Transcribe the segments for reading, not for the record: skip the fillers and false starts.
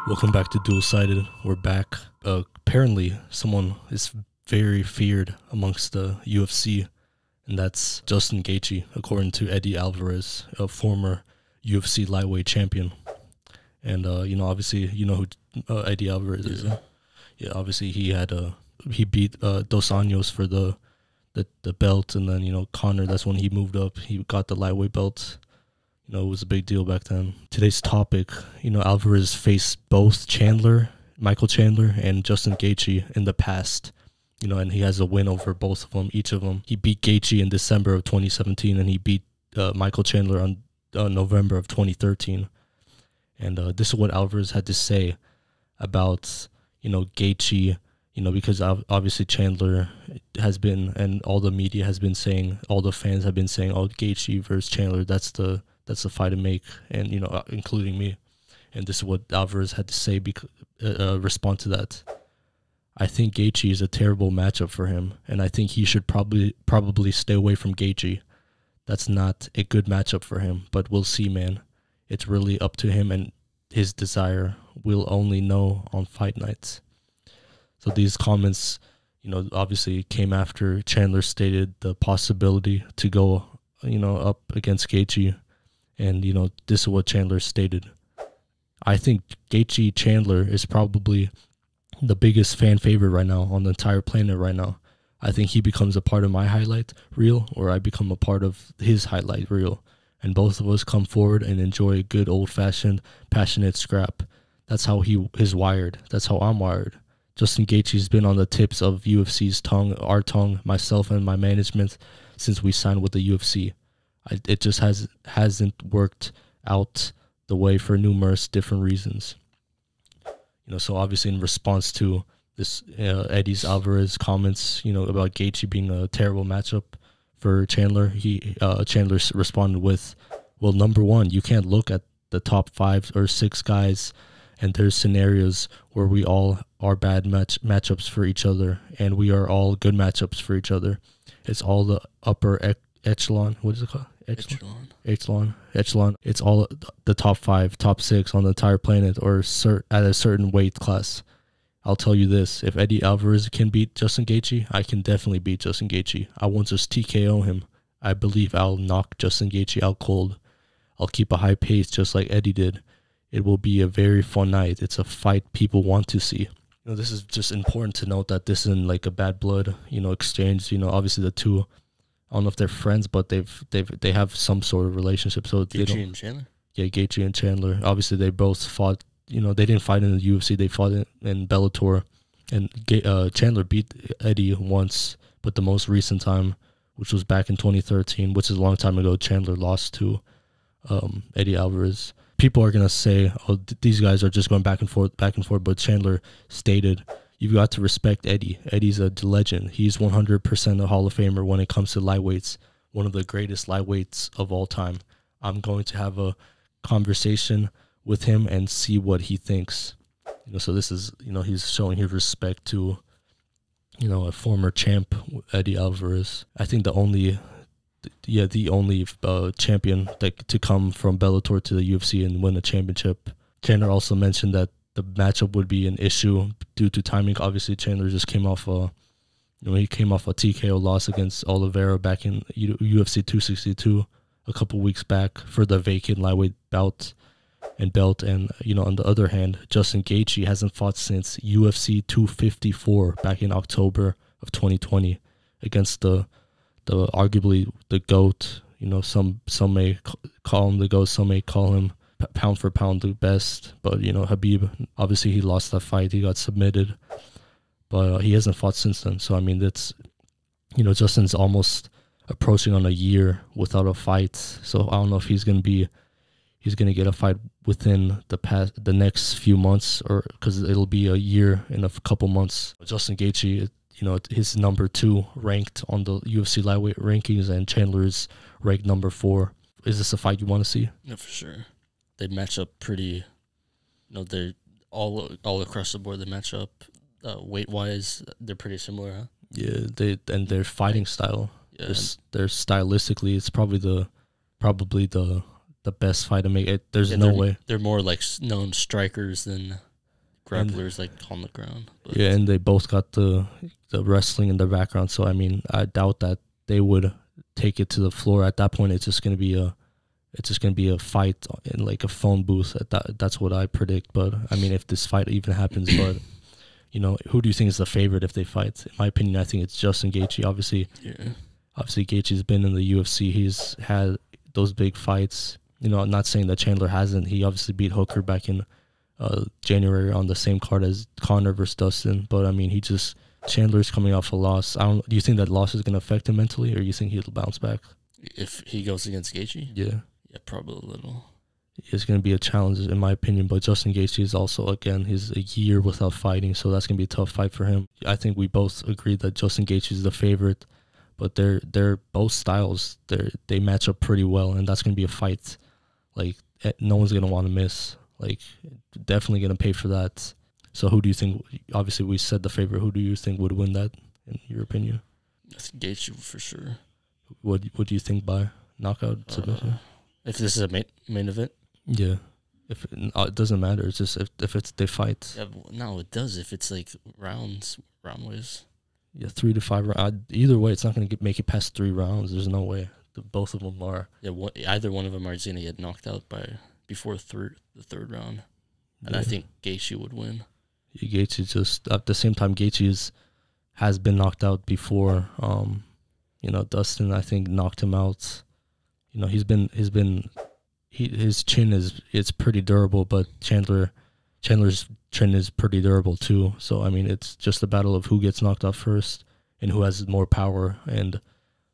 Welcome back to Dualsighted. We're back. Apparently, someone is very feared amongst the UFC, and that's Justin Gaethje, according to Eddie Alvarez, a former UFC Lightweight Champion. And obviously, you know who Eddie Alvarez is. Yeah, obviously he beat Dos Anjos for the belt, and then Conor. That's when he moved up. He got the lightweight belt. It was a big deal back then. Today's topic, Alvarez faced both Michael Chandler, and Justin Gaethje in the past, and he has a win over both of them, each of them. He beat Gaethje in December of 2017, and he beat Michael Chandler on November of 2013. And this is what Alvarez had to say about, Gaethje, because obviously Chandler has been, and all the media has been saying, all the fans have been saying, oh, Gaethje versus Chandler, that's the fight to make, and including me. And this is what Alvarez had to say, respond to that. I think Gaethje is a terrible matchup for him, and I think he should probably stay away from Gaethje. That's not a good matchup for him, but we'll see, man. It's really up to him and his desire. We'll only know on fight nights. So these comments, obviously came after Chandler stated the possibility to go, up against Gaethje. And, this is what Chandler stated. I think Gaethje Chandler is probably the biggest fan favorite right now on the entire planet right now. I think he becomes a part of my highlight reel, or I become a part of his highlight reel. And both of us come forward and enjoy a good old-fashioned, passionate scrap. That's how he is wired. That's how I'm wired. Justin Gaethje's been on the tips of UFC's tongue, our tongue, myself and my management, since we signed with the UFC. It just hasn't worked out the way for numerous different reasons. So obviously in response to this Eddie Alvarez comments, about Gaethje being a terrible matchup for Chandler, Chandler responded with, well, number one, you can't look at the top 5 or 6 guys, and there's scenarios where we all are bad matchups for each other, and we are all good matchups for each other. It's all the upper echelon. What is it called? Echelon. It's all the top 5, top 6 on the entire planet, or at a certain weight class. I'll tell you this: if Eddie Alvarez can beat Justin Gaethje, I can definitely beat Justin Gaethje. I won't just TKO him. I believe I'll knock Justin Gaethje out cold. I'll keep a high pace just like Eddie did. It will be a very fun night. It's a fight people want to see. This is just important to note that this isn't like a bad blood, exchange. Obviously the two, I don't know if they're friends, but they have some sort of relationship. So Gaethje and Chandler? Yeah, Gaethje and Chandler. Obviously they both fought, they didn't fight in the UFC. They fought in Bellator. And Chandler beat Eddie once, but the most recent time, which was back in 2013, which is a long time ago, Chandler lost to Eddie Alvarez. People are going to say, oh, these guys are just going back and forth, but Chandler stated, you've got to respect Eddie. Eddie's a legend. He's 100% a Hall of Famer when it comes to lightweights, one of the greatest lightweights of all time. I'm going to have a conversation with him and see what he thinks. So this is, he's showing his respect to, a former champ, Eddie Alvarez. I think the only champion to come from Bellator to the UFC and win a championship. Chandler also mentioned that the matchup would be an issue due to timing. Obviously, Chandler just came off a TKO loss against Oliveira back in UFC 262 a couple weeks back for the vacant lightweight belt. And on the other hand, Justin Gaethje hasn't fought since UFC 254 back in October of 2020 against the arguably the GOAT. Some may call him the GOAT, some may call him pound for pound the best. But Habib, obviously he lost that fight, he got submitted, but he hasn't fought since then. So I mean, that's Justin's almost approaching on a year without a fight. So I don't know if he's gonna get a fight within the next few months, or because it'll be a year in a couple months. Justin Gaethje, his number 2 ranked on the UFC lightweight rankings, and Chandler's ranked number 4. Is this a fight you want to see? Yeah, for sure. They match up pretty. They're all across the board. They match up weight wise. They're pretty similar, huh? Yeah, their fighting style. Yeah, they're stylistically, it's probably the best fight to make. There's no way. They're more like known strikers than grapplers like on the ground. But yeah, and they both got the wrestling in their background. So I mean, I doubt that they would take it to the floor. At that point, it's just gonna be a fight in like a phone booth. That's what I predict. But I mean, if this fight even happens, but you know, who do you think is the favorite if they fight? In my opinion, I think it's Justin Gaethje. Obviously, Gaethje's been in the UFC. He's had those big fights. You know, I'm not saying that Chandler hasn't. He obviously beat Hooker back in January on the same card as Conor versus Dustin. But I mean, Chandler's coming off a loss. Do you think that loss is going to affect him mentally, or you think he'll bounce back? If he goes against Gaethje? Yeah, probably a little. It's going to be a challenge, in my opinion. But Justin Gaethje is also, again, he's a year without fighting, so that's going to be a tough fight for him. I think we both agree that Justin Gaethje is the favorite, but they're both styles. They match up pretty well, and that's going to be a fight like no one's going to want to miss. Like, definitely going to pay for that. So who do you think, obviously we said the favorite, who do you think would win that, in your opinion? I think Gaethje for sure. What do you think by knockout submission? If this is a main event? Yeah. If it doesn't matter. It's just if they fight. Yeah, no, it does. If it's like round ways. Yeah, 3 to 5 rounds. Either way, it's not going to make it past 3 rounds. There's no way. Both of them are. Yeah, either one of them are just going to get knocked out before the third round. And I think Gaethje would win. Yeah, Gaethje just, at the same time, Gaethje has been knocked out before. You know, Dustin, I think, knocked him out. You know, his chin is pretty durable, but Chandler's chin is pretty durable too. So I mean, it's just a battle of who gets knocked out first and who has more power. And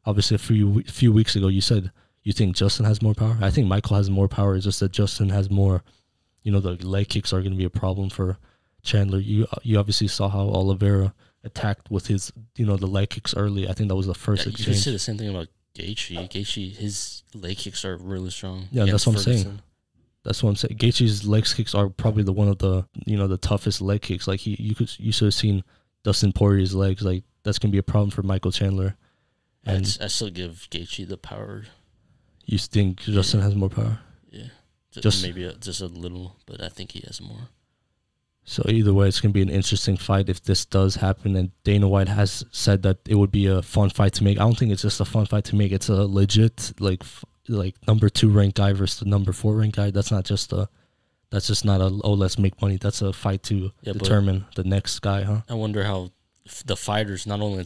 obviously, a few weeks ago, you said you think Justin has more power. I think Michael has more power. It's just that Justin has more. You know, the leg kicks are going to be a problem for Chandler. You obviously saw how Oliveira attacked with his, the leg kicks early. I think that was the first exchange. You can say the same thing about Gaethje. Gaethje, his leg kicks are really strong. Yeah, that's what I'm saying. That's what I'm saying. Gaethje's leg kicks are probably one of the the toughest leg kicks. Like you should have seen Dustin Poirier's legs. Like that's gonna be a problem for Michael Chandler. And I still give Gaethje the power. You think Justin has more power? Yeah, just maybe just a little, but I think he has more. So either way, it's going to be an interesting fight if this does happen. And Dana White has said that it would be a fun fight to make. I don't think it's just a fun fight to make. It's a legit like number 2 ranked guy versus the number 4 ranked guy. That's not just let's make money. That's a fight to determine the next guy, huh? I wonder how the fighters, I wonder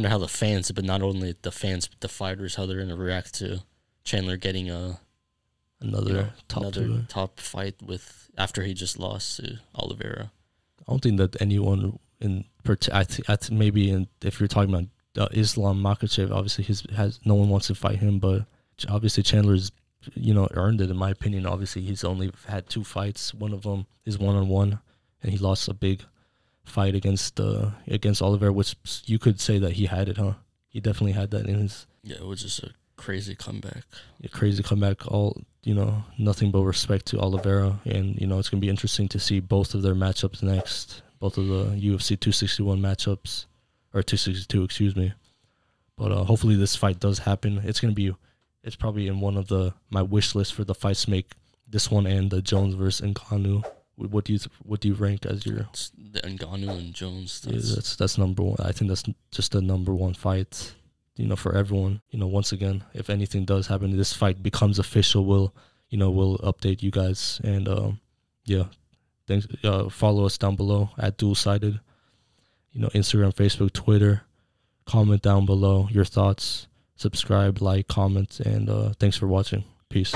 how the fans, but not only the fans, but the fighters, how they're going to react to Chandler getting another top fight after he just lost to Oliveira. I don't think that anyone if you're talking about Islam Makhachev, obviously no one wants to fight him, but obviously Chandler's earned it, in my opinion. Obviously he's only had 2 fights. One of them is 1-on-1, and he lost a big fight against Oliveira, which you could say that he had it, huh? He definitely had that in his. Yeah, it was just a crazy comeback. Yeah, crazy comeback. All nothing but respect to Oliveira, and it's gonna be interesting to see both of their matchups next. Both of the UFC 261 matchups, or 262, excuse me. But hopefully this fight does happen. It's probably in one of my wish list for the fights to make. This one and the Jones versus Ngannou. What do you rank as your? It's the Ngannou and Jones. That's number 1. I think that's just the number 1 fight. For everyone. Once again, if anything does happen, this fight becomes official, we'll update you guys. And thanks. Follow us down below at Dualsighted. Instagram, Facebook, Twitter. Comment down below your thoughts. Subscribe, like, comment, and thanks for watching. Peace.